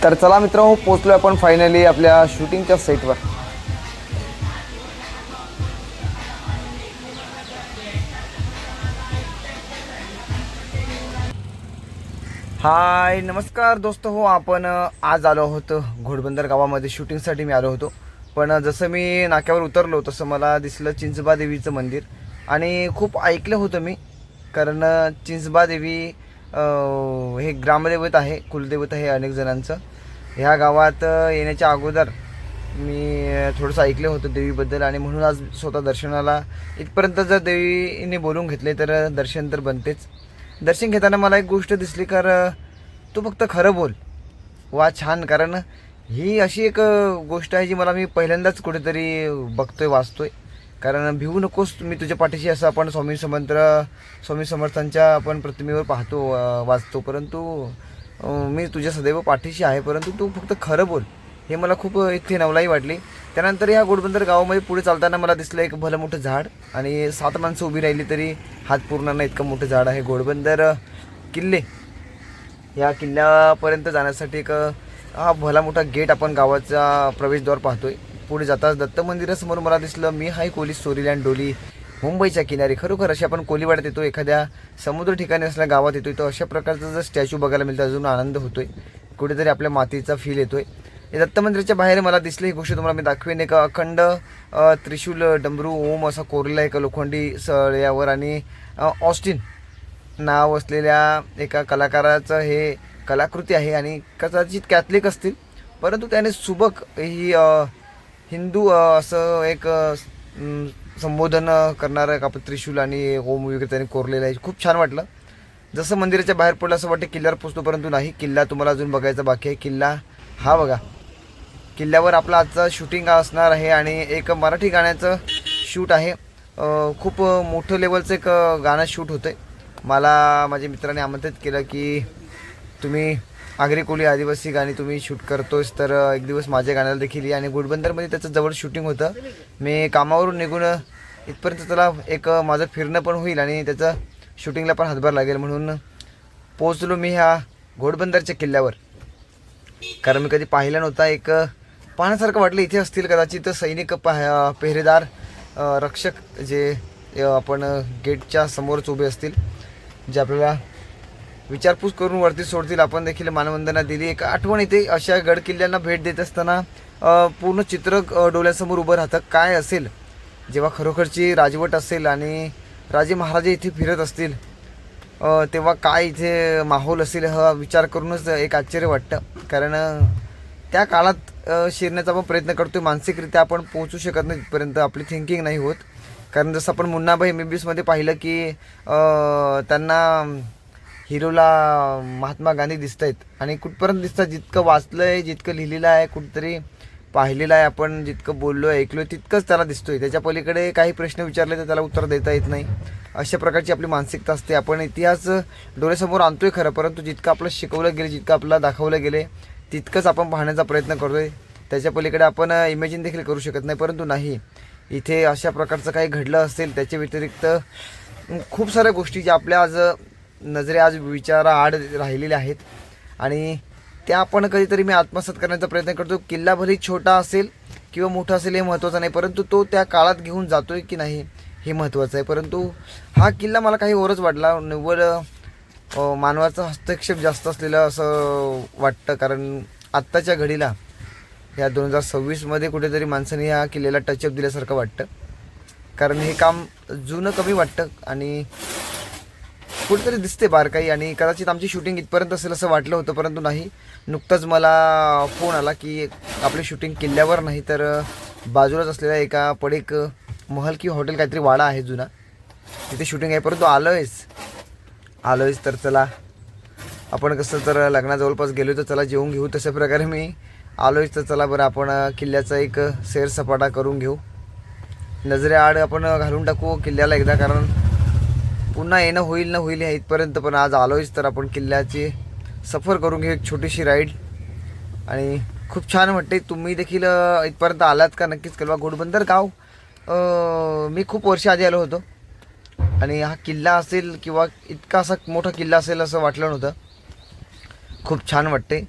तर चला मित्रांनो, पोचलो आपण फायनली आपल्या शूटिंगच्या सेटवर. हाय नमस्कार दोस्त हो. आपण आज आलो आहोत घोडबंदर गावामध्ये शूटिंगसाठी मी आलो होतो. पण जसं मी नाक्यावर उतरलो तसं मला दिसलं चिंचबा देवीचं मंदिर. आणि खूप ऐकलं होतं मी, कारण चिंचबा देवी हे ग्रामदैवत आहे, कुलदैवत आहे अनेक जणांचं. ह्या गावात येण्याच्या अगोदर मी थोडंसं ऐकलं होतं देवीबद्दल, आणि म्हणून आज स्वतः दर्शनाला इथपर्यंत जर देवीने बोलून घेतले तर दर्शन तर बनतेच. दर्शन घेताना मला एक गोष्ट दिसली, तू फक्त खरं बोल. वा छान. कारण ही अशी एक गोष्ट आहे जी मी पहिल्यांदाच कुठेतरी बघतोय, वाचतोय. कारण भिवू नकोस, मी तुझ्या पाठीशी, असं आपण स्वामी समर्थांच्या आपण प्रतिमेवर पाहतो, वाचतो. परंतु मी तुझ्या सदैव पाठीशी आहे, परंतु तू फक्त खरं बोल. हे मला खूप इथे नवलाई वाटली. त्यानंतर ह्या घोडबंदर गावामध्ये पुढे चालताना मला दिसलं एक भलं मोठं झाड, आणि 7 माणसं उभी राहिली तरी हात पूर्ण नाही इतकं मोठं झाड आहे. घोडबंदर किल्ले, या किल्ल्यापर्यंत जाण्यासाठी एक हा भला मोठा गेट आपण गावाचा प्रवेशद्वार पाहतोय. पुढे जाताच दत्त मंदिरासमोर मला दिसलं मी हाय कोली स्टोरीलँड डोली मुंबईच्या किनारी. खरोखर अशी आपण कोलीवाड्यात येतो, एखाद्या समुद्र ठिकाणी असलेल्या गावात येतोय, तर अशा प्रकारचं जर स्टॅच्यू बघायला मिळतं अजून आनंद होतोय. कुठेतरी आपल्या मातीचा फील येतोय. दत्त मंदिराच्या बाहेर मला दिसलं, ही गोष्ट तुम्हाला मी दाखवेन. एक अखंड त्रिशूल डमरू ओम असा कोरलेला एका लोखंडी सळ्यावर, आणि ऑस्टिन नाव असलेल्या एका कलाकाराचं हे कलाकृती आहे. आणि कदाचित कॅथलिक असतील, परंतु त्याने सुबक ही हिंदू असं एक संबोधन करणारं एक आपण त्रिशूल आणि ओम वगैरे त्याने कोरलेलं आहे. खूप छान वाटलं. जसं मंदिराच्या बाहेर पडलं असं वाटतं किल्ल्यावर पोचतो, परंतु नाही, किल्ला तुम्हाला अजून बघायचा बाकी आहे. किल्ला हा बघा, किल्ल्यावर आपलं आजचं शूटिंग असणार आहे, आणि एक मराठी गाण्याचं शूट आहे. खूप मोठं लेवलचं एक गाणं शूट होतं आहे. मला माझ्या मित्राने आमंत्रित केलं की तुम्ही आगरी कोळी आदिवासी गाणी तुम्ही शूट करतोस, तर एक दिवस माझ्या गाण्याला देखील ये. आणि घोडबंदरमध्ये त्याचं जवळ शूटिंग होतं. मी कामावरून निघून इथपर्यंत त्याला एक माझं फिरणं पण होईल, आणि त्याचं शूटिंगला पण हातभार लागेल, म्हणून पोचलो मी ह्या घोडबंदरच्या किल्ल्यावर. कारण मी कधी पाहिलं नव्हता. एक पाहण्यासारखं वाटलं. इथे असतील कदाचित सैनिक, पेहरेदार, रक्षक, जे आपण गेटच्या समोरच उभे असतील, जे आपल्याला विचारपूस करून वरती सोडतील. आपण देखील मानवंदना दिली. एक आठवण येते अशा गड किल्ल्यांना भेट देत असताना. पूर्ण चित्र डोळ्यासमोर उभं राहतं. काय असेल जेव्हा खरोखरची राजवट असेल आणि राजे महाराजे इथे फिरत असतील, तेव्हा काय इथे माहोल असेल, हा विचार करूनच एक आश्चर्य वाटतं. कारण त्या काळात शिरण्याचा आपण प्रयत्न करतोय. मानसिकरित्या आपण पोहोचू शकत नाही तिथपर्यंत, आपली थिंकिंग नाही होत. कारण जसं आपण मुन्नाभाई MBBSमध्ये पाहिलं की त्यांना हिरोला महात्मा गांधी दिसत आहेत, आणि कुठपर्यंत दिसतात, जितकं वाचलं आहे, जितकं लिहिलेलं आहे, कुठंतरी पाहिलेलं आहे, आपण जितकं बोललो आहे, ऐकलो आहे, तितकंच त्याला दिसतोय. त्याच्या पलीकडे काही प्रश्न विचारले तर त्याला उत्तर देता येत नाही. अशा प्रकारची आपली मानसिकता असते. आपण इतिहास डोळ्यासमोर आणतोय खरं, परंतु जितकं आपलं शिकवलं गेलं, जितकं आपल्याला दाखवलं गेले, तितकंच आपण पाहण्याचा प्रयत्न करतोय. त्याच्या पलीकडे आपण इमॅजिन देखील करू शकत नाही. परंतु नाही, इथे अशा प्रकारचं काही घडलं असेल. त्याच्या व्यतिरिक्त खूप साऱ्या गोष्टी ज्या आपल्या आज आज विचाराआड राहिलेल्या आहेत, आणि त्या आपण कधीतरी मी आत्मसात करण्याचा प्रयत्न करतो. किल्ला भले छोटा असेल किंवा मोठा असेल हे महत्त्वाचं नाही, परंतु तो त्या काळात घेऊन जातोय की नाही हे महत्त्वाचं आहे. परंतु हा किल्ला मला काही ओरच वाटला. निव्वळ मानवाचा हस्तक्षेप जास्त असलेलं असं वाटतं. कारण आत्ताच्या घडीला ह्या 2026मध्ये कुठेतरी माणसाने ह्या किल्ल्याला टचअप दिल्यासारखं वाटतं. कारण हे काम जुनं कमी वाटतं, आणि कुठेतरी दिसते बारकाई. आणि कदाचित आमची शूटिंग इथपर्यंत असेल असं वाटलं होतं, परंतु नाही. नुकताच मला फोन आला की आपली शूटिंग किल्ल्यावर नाही, तर बाजूलाच असलेल्या एका पडेक महल किंवा हॉटेल काहीतरी वाडा आहे जुना, तिथे शूटिंग आहे. परंतु आलोयच तर चला, आपण कसं तर लग्नाजवळपास गेलो तर चला जेवून घेऊ. तशा प्रकारे मी आलोयच, तर चला बरं आपण किल्ल्याचा एक सैरसपाटा करून घेऊ. नजरेआड आपण घालून टाकू किल्ल्याला एकदा, कारण पुन्हा येणं होईल ना होईल इथपर्यंत. पण आज आलोयच तर आपण किल्ल्याची सफर करून घेऊ, एक छोटीशी राईड. आणि खूप छान वाटते. तुम्ही देखील इथपर्यंत आलात का नक्कीच कळवा. घोडबंदर गाव मी खूप वर्ष आधी आलो होतो, आणि हा किल्ला असेल किंवा इतका असा मोठा किल्ला असेल असं वाटलं नव्हतं. खूप छान वाटते.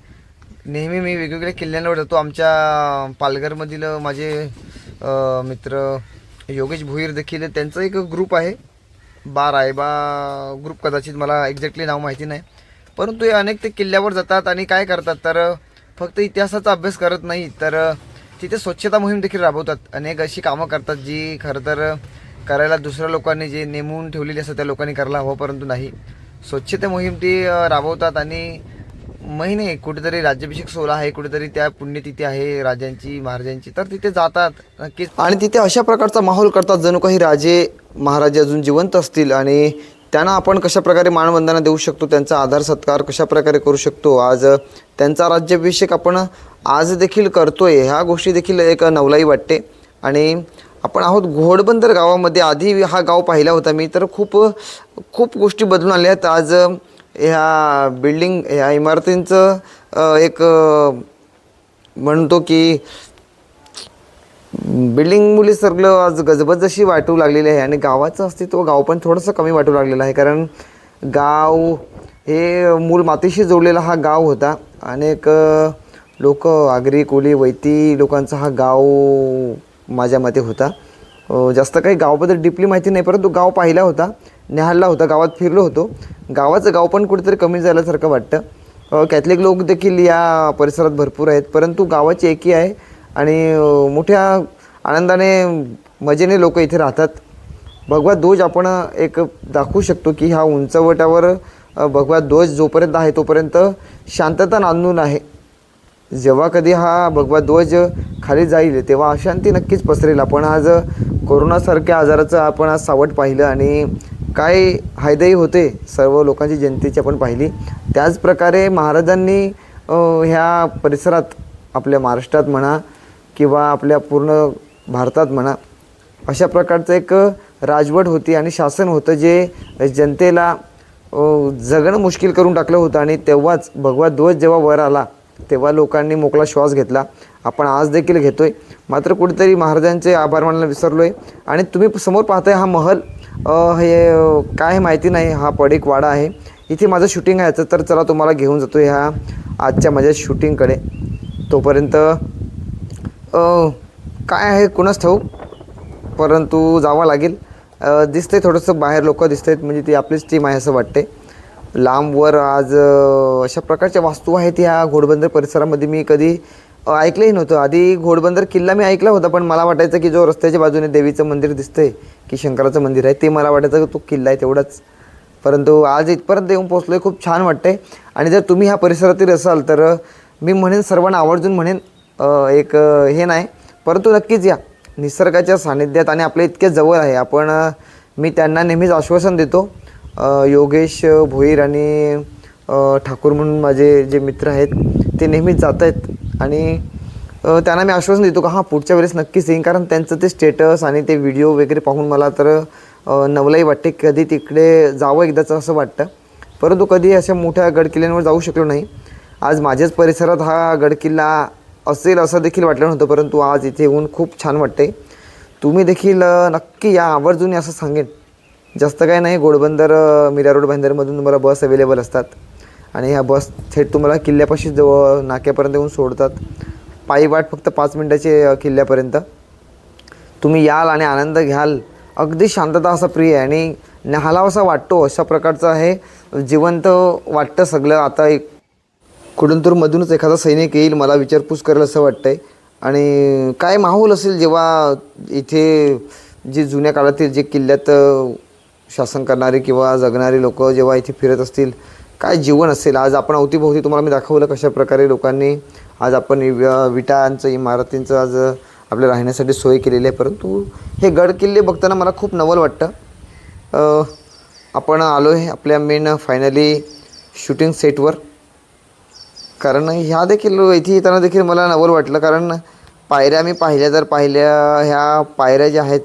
नेहमी मी वेगवेगळ्या किल्ल्यांवर जातो. आमच्या पालघरमधील माझे मित्र योगेश भोईर देखील, त्यांचा एक ग्रुप आहे, रायबा ग्रुप, कदाचित मला एक्झॅक्टली नाव माहिती नाही. परंतु हे अनेक ते किल्ल्यावर जातात आणि काय करतात तर फक्त इतिहासाचा अभ्यास करत नाही तर तिथे स्वच्छता मोहीम देखील राबवतात. अनेक अशी कामं करतात जी खरं तर करायला दुसऱ्या लोकांनी जे नेमून ठेवलेली असतात त्या लोकांनी करायला हवं, परंतु नाही. स्वच्छता मोहीम ती राबवतात आणि महिने कुठेतरी राज्याभिषेक सोहळा आहे, कुठेतरी त्या पुण्यतिथी आहे राजांची महाराजांची, तर तिथे जातात नक्कीच. आणि तिथे अशा प्रकारचा माहोल करतात जणू काही राजे महाराजे अजून जिवंत असतील आणि त्यांना आपण कशाप्रकारे मानवंदना देऊ शकतो, त्यांचा आदर सत्कार कशाप्रकारे करू शकतो. आज त्यांचा राज्याभिषेक आपण आज देखील करतोय, ह्या गोष्टी देखील एक नवलाई वाटते. आणि आपण आहोत घोडबंदर गावामध्ये. आधी हा गाव पाहिला होता मी, तर खूप खूप गोष्टी बदलून आल्या आहेत. आज ह्या बिल्डिंग, ह्या इमारतींचं एक म्हणतो की बिल्डिंग मुली सगळं आज गजबज अशी वाटू लागलेली आहे आणि गावाचं अस्तित्व गाव पण थोडंसं कमी वाटू लागलेलं आहे. कारण गाव हे मूळ मातीशी जोडलेला हा गाव होता. अनेक लोक, आगरी, कोली, वैती लोकांचा हा गाव माझ्या मते होता. जास्त काही गावाबद्दल डीपली माहिती नाही, परंतु गाव पाहिला होता, निहाळला होता, गावात फिरलो होतो. गावाचं गाव पण कुठेतरी कमी झाल्यासारखं वाटतं. कॅथलिक लोक देखील या परिसरात भरपूर आहेत, परंतु गावाची एकी आहे आणि मोठ्या आनंदाने मजेने लोक इथे राहतात. भगवा ध्वज आपण एक दाखवू शकतो की ह्या उंचवट्यावर भगवा ध्वज जोपर्यंत आहे तोपर्यंत शांतता नांदून आहे. जेव्हा कधी हा भगवा ध्वज खाली जाईल तेव्हा अशांती नक्कीच पसरेल. आपण आज कोरोनासारख्या आजाराचं आपण आज सावट पाहिलं आणि काय हायदाई होते सर्व लोकांची, जनतेची आपण पाहिली. त्याचप्रकारे महाराजांनी ह्या परिसरात, आपल्या महाराष्ट्रात म्हणा किंवा आपल्या पूर्ण भारतात म्हणा, अशा प्रकारचं एक राजवट होती आणि शासन होतं जे जनतेला जगणं मुश्किल करून टाकलं होतं. आणि तेव्हाच भगवा ध्वज जेव्हा वर आला तेव्हा लोकांनी मोकळा श्वास घेतला. आपण आज देखील घेतोय. मात्र कुठेतरी महाराजांचे आभार मानायला विसरलो आहे. आणि तुम्ही समोर पाहताय हा महल, हे काय माहिती नाही, हा पडीक वाडा आहे. इथे माझं शूटिंग आहे, तर चला तुम्हाला घेऊन जातो ह्या आजच्या माझ्या शूटिंगकडे. तोपर्यंत काय आहे कुणाच ठाऊक, परंतु जावं लागेल. दिसतंय थोडंसं बाहेर लोक दिसत आहेत, म्हणजे ती आपलीच टीम आहे असं वाटते. लांबवर आज अशा प्रकारच्या वास्तू आहेत ह्या घोडबंदर परिसरामध्ये. मी कधी ऐकलंही नव्हतं. आधी घोडबंदर किल्ला मी ऐकला होता, पण मला वाटायचं की जो रस्त्याच्या बाजूने देवीचं मंदिर दिसतंय की शंकराचं मंदिर आहे ते मला वाटायचं की तो किल्ला आहे तेवढाच. परंतु आज इथपर्यंत येऊन पोचलो आहे, खूप छान वाटतंय. आणि जर तुम्ही ह्या परिसरातील असाल तर मी म्हणेन, सर्वांना आवर्जून म्हणेन, एक हे नाही परंतु नक्कीच या निसर्गाच्या सानिध्यात. आणि आपल्या इतक्या जवळ आहे आपण, मी त्यांना नेहमीच आश्वासन देतो. योगेश भोईर आणि ठाकूर म्हणून माझे जे मित्र आहेत ते नेहमीच जात आहेत आणि त्यांना मी आश्वासन देतो का हां पुढच्या वेळेस नक्कीच येईन. कारण त्यांचं ते स्टेटस आणि ते व्हिडिओ वगैरे पाहून मला तर नवलाई वाटते, कधी तिकडे जावं एकदाचं असं वाटतं. परंतु कधी अशा मोठ्या गडकिल्ल्यांवर जाऊ शकलो नाही. आज माझ्याच परिसरात हा गडकिल्ला असेल असं देखील वाटलं नव्हतं, परंतु आज इथे येऊन खूप छान वाटते. तुम्ही देखील नक्की या, आवर्जून असं सांगेन. जास्त काय नाही, घोडबंदर मीरा रोड भाईंदरमधून तुम्हाला बस अवेलेबल असतात आणि ह्या बस थेट तुम्हाला किल्ल्यापाशी जवळ नाक्यापर्यंत येऊन सोडतात. पायी वाट फक्त 5 मिनिटाचे किल्ल्यापर्यंत. तुम्ही याल आणि आनंद घ्याल. अगदी शांतता असा प्रिय आहे आणि न्याहाळावासा वाटतो अशा प्रकारचं आहे, जिवंत वाटतं सगळं. आता एक कुडूनतूरमधूनच एखादा सैनिक येईल, मला विचारपूस करेल असं वाटतंय. आणि काय माहोल असेल जेव्हा इथे जे जुन्या काळातील जे किल्ल्यात शासन करणारे किंवा जगणारे लोक जेव्हा इथे फिरत असतील, काय जीवन असेल. आज आपण अवतीभोवती तुम्हाला मी दाखवलं कशा प्रकारे लोकांनी आज आपण विटांचं, इमारतींचं आज आपल्या राहण्यासाठी सोय केलेली आहे. परंतु हे गड किल्ले बघताना मला खूप नवल वाटतं. आपण आलो आहे आपल्या मेन फायनली शूटिंग सेटवर. कारण ह्या देखील इथे येताना देखील मला नवल वाटलं, कारण पायऱ्या मी पाहिल्या, तर ह्या पायऱ्या ज्या आहेत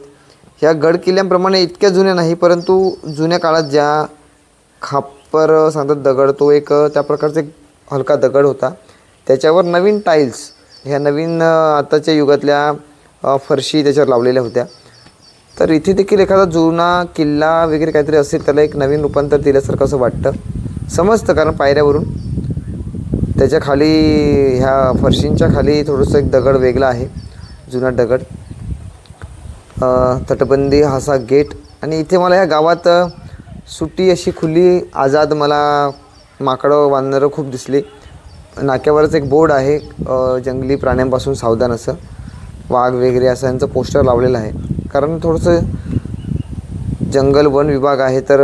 ह्या गड किल्ल्यांप्रमाणे इतक्या जुन्या नाही, परंतु जुन्या काळात ज्या खापर सांगतात दगड, तो एक त्या प्रकारचा एक हलका दगड होता. त्याच्यावर नवीन टाईल्स, ह्या नवीन आताच्या युगातल्या फरशी त्याच्यावर लावलेल्या होत्या. तर इथे देखील एखादा जुना किल्ला वगैरे काहीतरी असेल, त्याला एक नवीन रूपांतर दिल्यासारखं असं वाटतं, समजतं. कारण पायऱ्यावरून त्याच्या खाली ह्या फरशींच्या खाली थोडंसं एक दगड वेगळा आहे, जुना दगड. तटबंदी असा गेट. आणि इथे मला ह्या गावात सुट्टी अशी खुली आझाद मला माकडं वानरं खूप दिसली. नाक्यावरच एक बोर्ड आहे, जंगली प्राण्यांपासून सावधान असं, वाघ वगैरे असं यांचं पोस्टर लावलेलं आहे. कारण थोडंसं जंगल वन विभाग आहे तर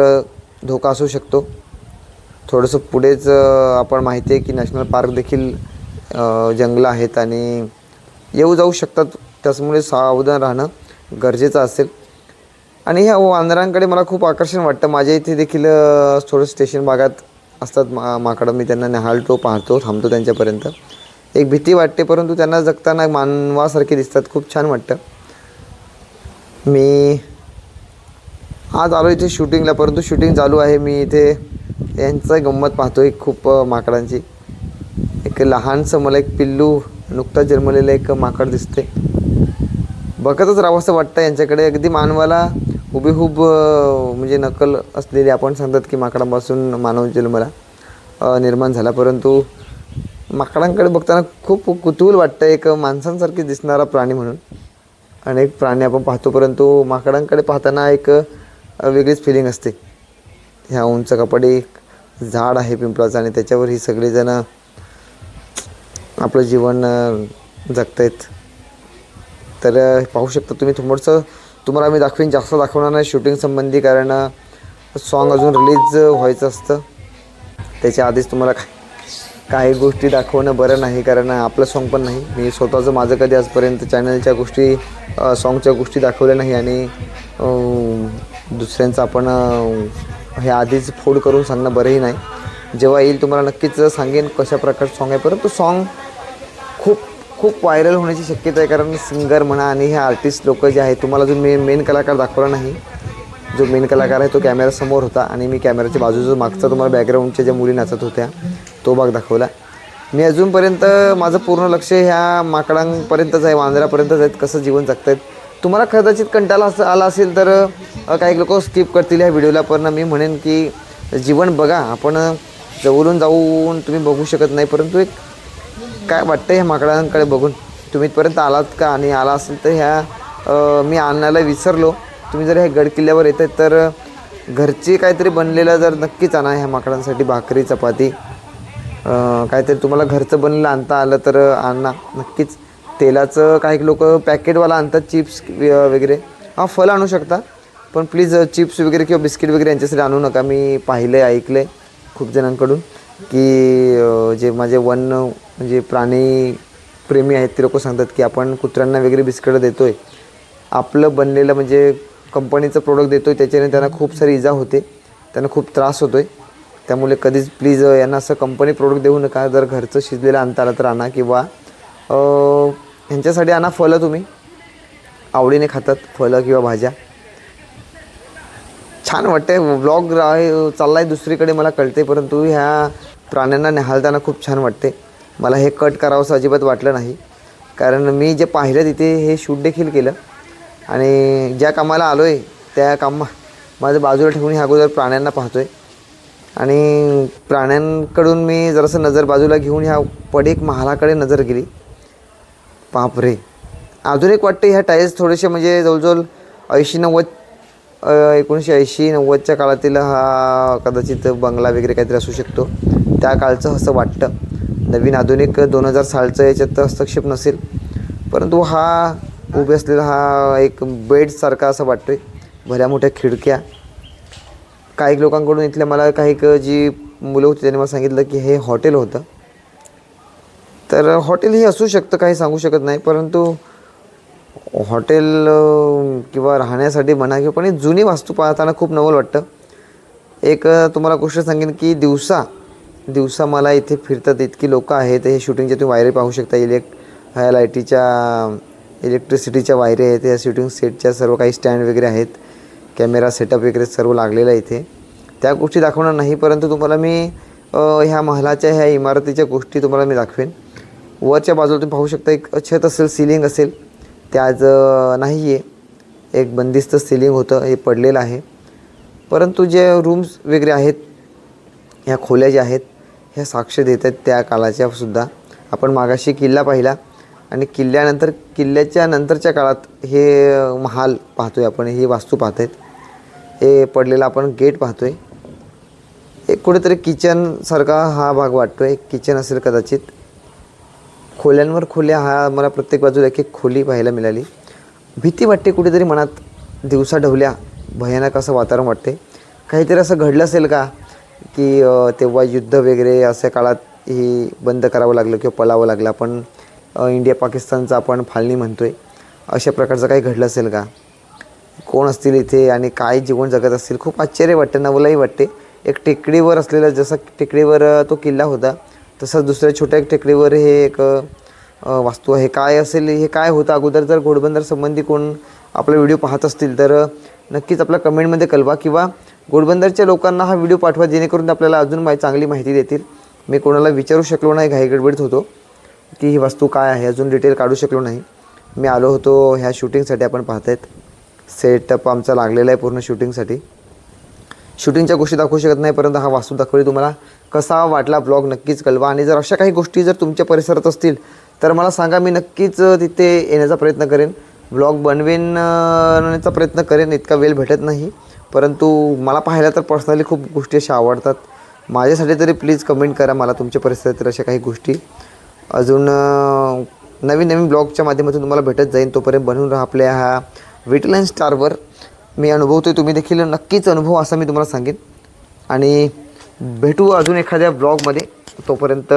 धोका असू शकतो. थोडंसं पुढेच आपण माहिती आहे की नॅशनल पार्क देखील जंगलं आहेत आणि येऊ जाऊ शकतात, त्याच्यामुळे सावधान राहणं गरजेचं असेल. आणि ह्या वानरांकडे मला खूप आकर्षण वाटतं. माझ्या इथे देखील थोडं स्टेशन भागात असतात माकडं. मी त्यांना निहाळतो, पाहतो, थांबतो त्यांच्यापर्यंत. एक भीती वाटते, परंतु त्यांना जगताना मानवासारखे दिसतात, खूप छान वाटतं. मी आज आलो इथे शूटिंगला, परंतु शूटिंग चालू आहे. मी इथे यांचं गंमत पाहतो आहे खूप माकडांची. एक लहानसं मला एक पिल्लू नुकताच जन्मलेलं एक माकड दिसते. बघतच राहावं असं वाटतं यांच्याकडे. अगदी मानवाला हुबेहूब म्हणजे नकल असलेली. आपण सांगतात की माकडांपासून मानव जन्मला निर्माण झाला, परंतु माकडांकडे बघताना खूप कुतूहल वाटतं. एक माणसांसारखी दिसणारा प्राणी म्हणून अनेक प्राणी आपण पाहतो, परंतु माकडांकडे पाहताना एक वेगळीच फिलिंग असते. ह्या उंच कपाडी झाड आहे पिंपळाचं आणि त्याच्यावर ही सगळेजण आपलं जीवन जगतायत. तर पाहू शकता तुम्ही. तुम्हाला मी दाखवीन, जास्त दाखवणार नाही शूटिंग संबंधी, कारण सॉन्ग अजून रिलीज व्हायचं असतं. त्याच्या आधीच तुम्हाला काही गोष्टी दाखवणं बरं नाही, कारण आपलं सॉन्ग पण नाही. मी स्वतःचं माझं कधी आजपर्यंत चॅनलच्या गोष्टी सॉन्गच्या गोष्टी दाखवल्या नाही आणि दुसऱ्यांचं आपण हे आधीच फोड करून सांगणं बरंही नाही. जेव्हा येईल तुम्हाला नक्कीच सांगेन कशा प्रकारचं सॉन्ग आहे. परंतु सॉन्ग खूप व्हायरल होण्याची शक्यता आहे, कारण सिंगर म्हणा आणि हे आर्टिस्ट लोक जे आहेत, तुम्हाला जो मेन कलाकार दाखवला नाही. जो मेन कलाकार आहे तो कॅमेरासमोर होता आणि मी कॅमेऱ्याच्या बाजूचा मागचा तुम्हाला बॅकग्राऊंडच्या ज्या मुली नाचत होत्या तो भाग दाखवला. मी अजूनपर्यंत माझं पूर्ण लक्ष ह्या माकडांपर्यंतच आहे, वांदरापर्यंतच आहेत, कसं जीवन जगतायत. तुम्हाला कदाचित कंटाळा आला असेल तर काही लोक स्किप करतील ह्या व्हिडिओला, पण मी म्हणेन की जीवन बघा. आपण जवळून जाऊन तुम्ही बघू शकत नाही, परंतु एक काय वाटतं ह्या माकडांकडे बघून. तुम्ही इथपर्यंत आलात का आणि आला असेल तर ह्या मी आणायला विसरलो. तुम्ही जर ह्या गड किल्ल्यावर येत आहेत तर घरची काहीतरी बनलेलं जर नक्कीच आणा ह्या माकडांसाठी. भाकरी चपाती काहीतरी तुम्हाला घरचं बनलेलं आणता आलं तर आणा नक्कीच. तेलाचं काही लोक पॅकेटवाला आणतात, चिप्स वगैरे. फळ आणू शकता, पण प्लीज चिप्स वगैरे किंवा बिस्किट वगैरे यांच्यासाठी आणू नका. मी पाहिलं आहे, ऐकलं आहे खूप जणांकडून की जे माझे म्हणजे प्राणी प्रेमी आहेत ते लोक सांगतात की आपण कुत्र्यांना वगैरे बिस्किटं देतो आहे, आपलं बनलेलं म्हणजे कंपनीचं प्रोडक्ट देतो आहे, त्याच्याने त्यांना खूप सारी इजा होते, त्यांना खूप त्रास होतो आहे. त्यामुळे कधीच प्लीज यांना असं कंपनी प्रोडक्ट देऊ नका. जर घरचं शिजलेलं आणता आलं तर आणा, किंवा ह्यांच्यासाठी आणा फळं. तुम्ही आवडीने खातात फळं किंवा भाज्या. छान वाटते. व्लॉग चालला आहे दुसरीकडे मला कळते, परंतु ह्या प्राण्यांना निहाळताना खूप छान वाटते. मला हे कट करावंसं अजिबात वाटलं नाही, कारण मी जे पाहिलं तिथे हे शूट देखील केलं आणि ज्या कामाला आलो आहे त्या माझं बाजूला ठेवून ह्या अगोदर प्राण्यांना पाहतो आहे. आणि प्राण्यांकडून मी जरासं नजर बाजूला घेऊन ह्या पडीक महालाकडे नजर गेली. बापरे, अजून एक वाटतं ह्या टाईल्स थोडेसे म्हणजे जवळजवळ 1980-90च्या काळातील हा कदाचित बंगला वगैरे काहीतरी असू शकतो. त्या काळचं असं वाटतं. नवीन आधुनिक 2000 सालचं याच्यात हस्तक्षेप नसेल, परंतु हा उभे असलेला हा एक बेडसारखा असं वाटतो आहे. भल्या मोठ्या खिडक्या. काही लोकांकडून इथल्या मला काही जी मुलं होती त्यांनी मला सांगितलं की हे हॉटेल होतं. तर हॉटेल हे असू शकतं, काही सांगू शकत नाही, परंतु हॉटेल किंवा राहण्यासाठी म्हणा किंवा पण जुनी वास्तू पाहताना खूप नवल वाटतं. एक तुम्हाला गोष्ट सांगेन की दिवसा मला इथे फिरतात इतकी लोकं आहेत. हे शूटिंगच्या तुम्ही वायरे पाहू शकता. ह्या इलेक्ट्रिसिटीच्या वायरे आहेत. या शूटिंग सेटच्या सर्व काही स्टँड वगैरे आहेत, कॅमेरा सेटअप वगैरे सर्व लागलेलं आहे इथे. त्या गोष्टी दाखवणार नाही, परंतु तुम्हाला मी ह्या महलाच्या ह्या इमारतीच्या गोष्टी तुम्हाला मी दाखवेन. वरच्या बाजूला तुम्ही पाहू शकता एक छत असेल, सिलिंग असेल, ते आज नाही आहे. एक बंदिस्त सिलिंग होतं, हे पडलेलं आहे. परंतु जे रूम्स वगैरे आहेत, ह्या खोल्या ज्या आहेत ह्या साक्ष देत आहेत त्या काळाच्या सुद्धा. आपण मागाशी किल्ला पाहिला आणि किल्ल्याच्या नंतरच्या काळात हे महाल पाहतोय आपण, ही वास्तू पाहत आहेत. हे पडलेला आपण गेट पाहतोय. एक कुठेतरी किचनसारखा हा भाग वाटतो आहे, किचन असेल कदाचित. खोल्यांवर खोल्या, हा मला प्रत्येक बाजूला एक एक खोली पाहायला मिळाली. भीती वाटते कुठेतरी मनात, दिवसा ढवल्या भयानक असं वातावरण वाटते. काहीतरी असं घडलं असेल का की तेव्हा युद्ध वगैरे अशा काळात ही बंद करावं लागलं किंवा पळावं लागलं. आपण इंडिया पाकिस्तानचं आपण फाळणी म्हणतो आहे, अशा प्रकारचं काही घडलं असेल का. कोण असतील इथे आणि काय जीवन जगत असतील. खूप आश्चर्य वाटतं, नवलाही वाटते. एक टेकडीवर असलेलं, जसं टेकडीवर तो किल्ला होता तसंच दुसऱ्या छोट्या एक टेकडीवर हे एक वास्तू आहे. काय असेल, हे काय होतं अगोदर. जर घोडबंदर संबंधी कोण आपला व्हिडिओ पाहत असतील तर नक्कीच आपल्या कमेंटमध्ये कळवा, किंवा घोडबंदरच्या लोकांना हा व्हिडिओ पाठवा, जेणेकरून आपल्याला अजून चांगली माहिती देतील. मी कोणाला विचारू शकलो नाही, घाईगडबडीत होतो की ही वस्तू काय आहे, अजून डिटेल काढू शकलो नाही. मी आलो होतो ह्या शूटिंगसाठी. आपण पाहत आहेत सेटअप आमचा लागलेला आहे पूर्ण शूटिंगसाठी. शूटिंगच्या गोष्टी दाखवू शकत नाही, परंतु हा वास्तू दाखवली. तुम्हाला कसा वाटला ब्लॉग नक्कीच कळवा. आणि जर अशा काही गोष्टी जर तुमच्या परिसरात असतील तर मला सांगा, मी नक्कीच तिथे येण्याचा प्रयत्न करेन, ब्लॉग बनवण्याचा प्रयत्न करेन. इतका वेळ भेटत नाही, परंतु मला पाहायला तर पर्सनली खूप गोष्टी अशा आवडतात. माझ्यासाठी तरी प्लीज कमेंट करा मला तुमच्या परिसरातील अशा काही गोष्टी. अजून नवीन नवीन ब्लॉगच्या माध्यमातून तुम्हाला भेटत जाईल. तोपर्यंत बनवून राहा आपल्या ह्या विटलाईन स्टारवर. मी अनुभवतो, तुम्ही देखील नक्कीच अनुभव असं मी तुम्हाला सांगेन. आणि भेटू अजून एखाद्या ब्लॉगमध्ये. तोपर्यंत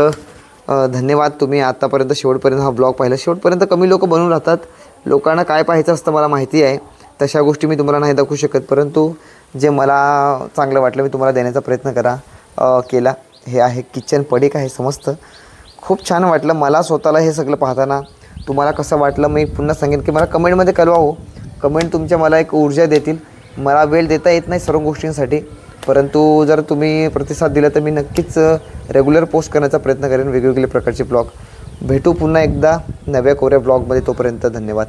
धन्यवाद. तुम्ही आत्तापर्यंत शेवटपर्यंत हा ब्लॉग पाहिला. शेवटपर्यंत कमी लोक बनवून राहतात. लोकांना काय पाहायचं असतं मला माहिती आहे, तशा गोष्टी मी तुम्हाला नाही दाखवू शकत, परंतु जे मला चांगलं वाटलं मी तुम्हाला देण्याचा प्रयत्न केला. हे आहे किचन, पडीक आहे, समजतं. खूप छान वाटलं मला स्वतःला हे सगळं पाहताना. तुम्हाला कसं वाटलं मी पुन्हा सांगेन की मला कमेंटमध्ये कळवा हो. कमेंट तुमच्या मला एक ऊर्जा देतील. मला वेळ देता येत नाही सर्व गोष्टींसाठी, परंतु जर तुम्ही प्रतिसाद दिला तर मी नक्कीच रेग्युलर पोस्ट करण्याचा प्रयत्न करेन वेगवेगळे प्रकारचे ब्लॉग. भेटू पुन्हा एकदा नव्या कोऱ्या ब्लॉगमध्ये. तोपर्यंत धन्यवाद.